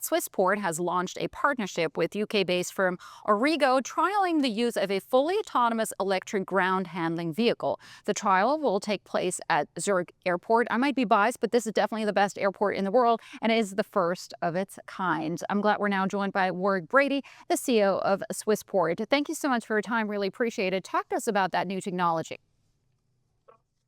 Swissport has launched a partnership with UK-based firm Aurrigo, trialing the use of a fully autonomous electric ground handling vehicle. The trial will take place at Zurich Airport. I might be biased, but this is definitely the best airport in the world and is the first of its kind. I'm glad we're now joined by Warwick Brady, the CEO of Swissport. Thank you so much for your time. Really appreciate it. Talk to us about that new technology.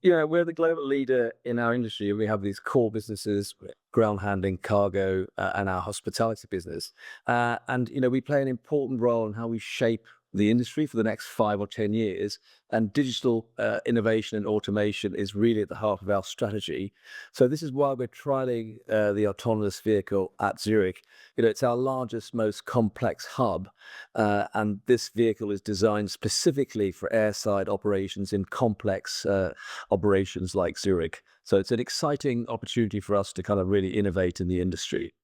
Yeah, we're the global leader in our industry. We have these core businesses, ground handling, cargo, and our hospitality business. We play an important role in how we shape the industry for the next 5 or 10 years. And digital innovation and automation is really at the heart of our strategy. So this is why we're trialing the autonomous vehicle at Zurich. It's our largest, most complex hub, and this vehicle is designed specifically for airside operations in complex operations like Zurich. So it's an exciting opportunity for us to kind of really innovate in the industry.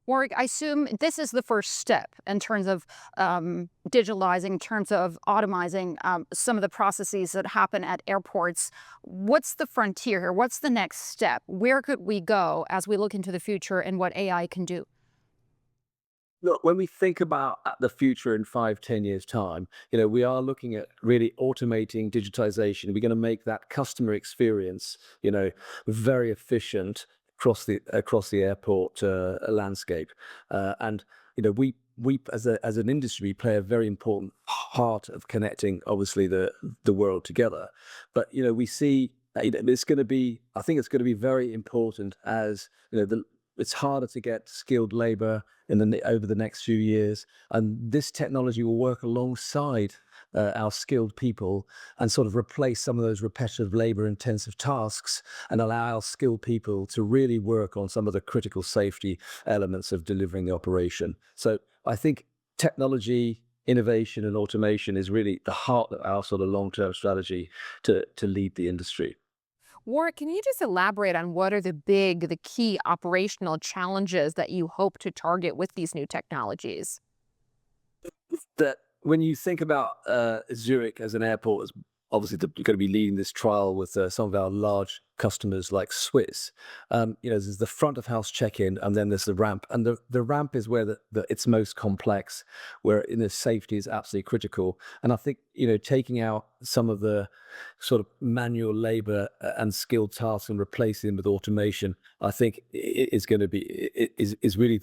Warwick, I assume this is the first step in terms of digitalizing, in terms of automizing some of the processes that happen at airports. What's the frontier here? What's the next step? Where could we go as we look into the future and what AI can do? Look, when we think about the future in 5, 10 years time, we are looking at really automating digitization. We're going to make that customer experience, very efficient across the airport landscape. We as an industry play a very important part of connecting, obviously, the world together. But we see it's going to be. I think it's going to be very important as it's harder to get skilled labor over the next few years, and this technology will work alongside our skilled people and sort of replace some of those repetitive labor-intensive tasks and allow our skilled people to really work on some of the critical safety elements of delivering the operation. So I think technology, innovation, and automation is really the heart of our sort of long-term strategy to lead the industry. Warwick, can you just elaborate on what are the key operational challenges that you hope to target with these new technologies? That when you think about Zurich as an airport, as obviously you're going to be leading this trial with some of our large customers like Swiss. There's the front of house check-in, and then there's the ramp, and the ramp is where it's most complex, where safety is absolutely critical. And I think taking out some of the sort of manual labor and skilled tasks and replacing them with automation, I think is going to be is really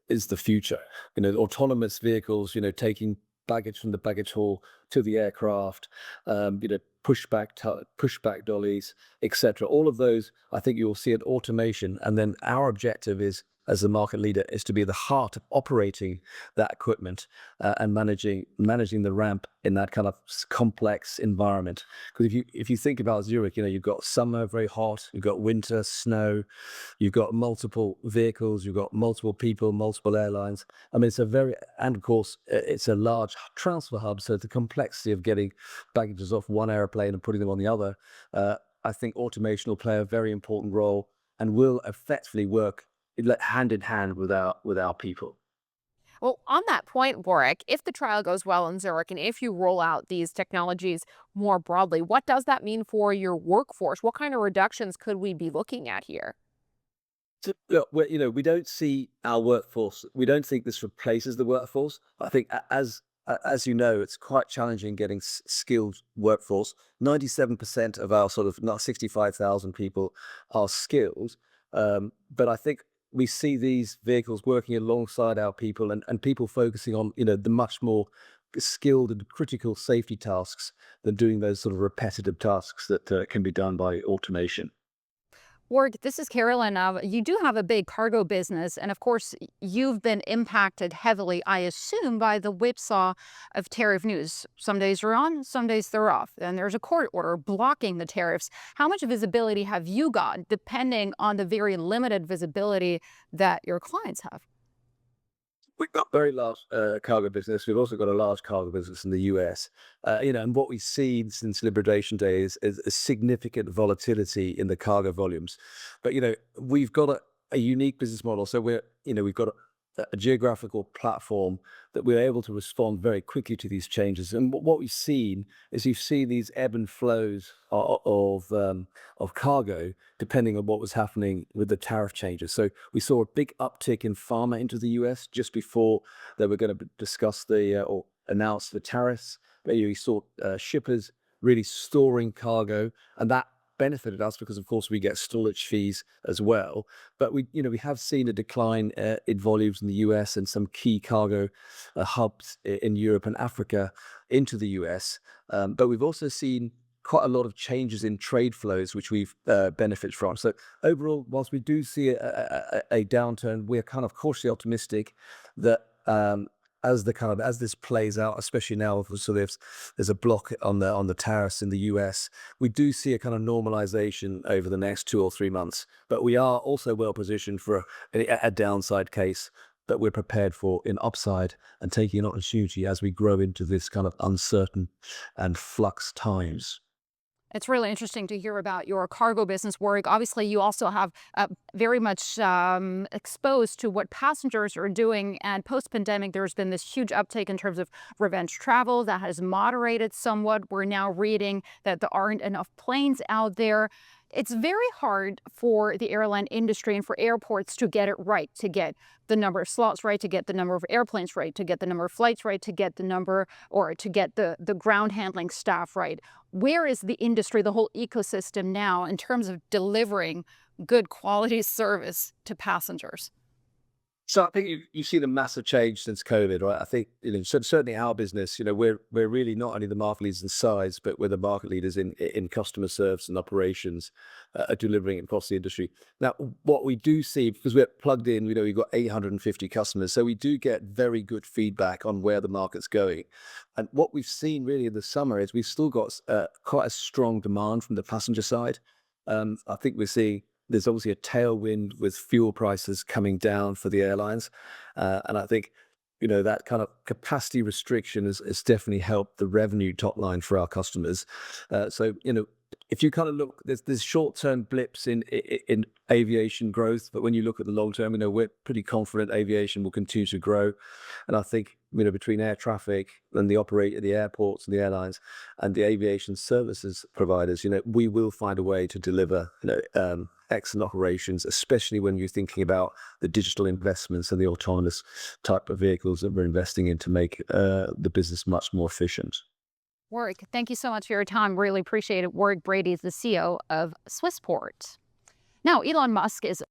the future. Autonomous vehicles, taking baggage from the baggage hall to the aircraft, pushback dollies, etc. All of those, I think you will see an automation. And then our objective is, as the market leader, is to be the heart of operating that equipment and managing the ramp in that kind of complex environment. Because if you think about Zurich, you've got summer, very hot, you've got winter, snow, you've got multiple vehicles, you've got multiple people, multiple airlines. I mean, and of course, it's a large transfer hub, so the complexity of getting baggages off one airplane and putting them on the other, I think automation will play a very important role and will effectively work hand in hand with our people. Well, on that point, Warwick, if the trial goes well in Zurich and if you roll out these technologies more broadly, what does that mean for your workforce? What kind of reductions could we be looking at here? So, look, we don't see our workforce. We don't think this replaces the workforce. I think it's quite challenging getting skilled workforce. 97% of our sort of 65,000 people are skilled. But I think we see these vehicles working alongside our people and people focusing on, the much more skilled and critical safety tasks than doing those sort of repetitive tasks that can be done by automation. Warwick, this is Carolyn. You do have a big cargo business, and of course, you've been impacted heavily, I assume, by the whipsaw of tariff news. Some days they're on, some days they're off, and there's a court order blocking the tariffs. How much visibility have you got, depending on the very limited visibility that your clients have? We've got very large cargo business. We've also got a large cargo business in the US. And what we've seen since Liberation Day is a significant volatility in the cargo volumes. But we've got a unique business model. So we've got a geographical platform that we're able to respond very quickly to these changes. And what we've seen is you've seen these ebb and flows of cargo depending on what was happening with the tariff changes. So we saw a big uptick in pharma into the US just before they were going to discuss or announce the tariffs. But you saw shippers really storing cargo, and that benefited us because, of course, we get storage fees as well. But we have seen a decline in volumes in the US and some key cargo hubs in Europe and Africa into the US. But we've also seen quite a lot of changes in trade flows, which we've benefited from. So overall, whilst we do see a downturn, we're kind of cautiously optimistic that as this plays out, especially now, so there's a block on the tariffs in the US, we do see a kind of normalization over the next 2 or 3 months. But we are also well positioned for a downside case that we're prepared for in upside and taking an opportunity as we grow into this kind of uncertain and flux times. It's really interesting to hear about your cargo business work. Obviously, you also have very much exposed to what passengers are doing. And post-pandemic, there's been this huge uptake in terms of revenge travel that has moderated somewhat. We're now reading that there aren't enough planes out there. It's very hard for the airline industry and for airports to get it right, to get the number of slots right, to get the number of airplanes right, to get the number of flights right, to get the number or to get the ground handling staff right. Where is the industry, the whole ecosystem now in terms of delivering good quality service to passengers? So I think you see the massive change since COVID, right? I think certainly our business, we're really not only the market leaders in size, but we're the market leaders in customer service and operations, delivering across the industry. Now, what we do see, because we're plugged in, we've got 850 customers, so we do get very good feedback on where the market's going. And what we've seen really in the summer is we've still got quite a strong demand from the passenger side. I think we're seeing there's obviously a tailwind with fuel prices coming down for the airlines. And I think, that kind of capacity restriction has definitely helped the revenue top line for our customers. So, if you kind of look, there's short-term blips in aviation growth, but when you look at the long term, we're pretty confident aviation will continue to grow. And I think, between air traffic and the airports and the airlines and the aviation services providers, we will find a way to deliver, excellent operations, especially when you're thinking about the digital investments and the autonomous type of vehicles that we're investing in to make the business much more efficient. Warwick, thank you so much for your time. Really appreciate it. Warwick Brady is the CEO of Swissport. Now, Elon Musk is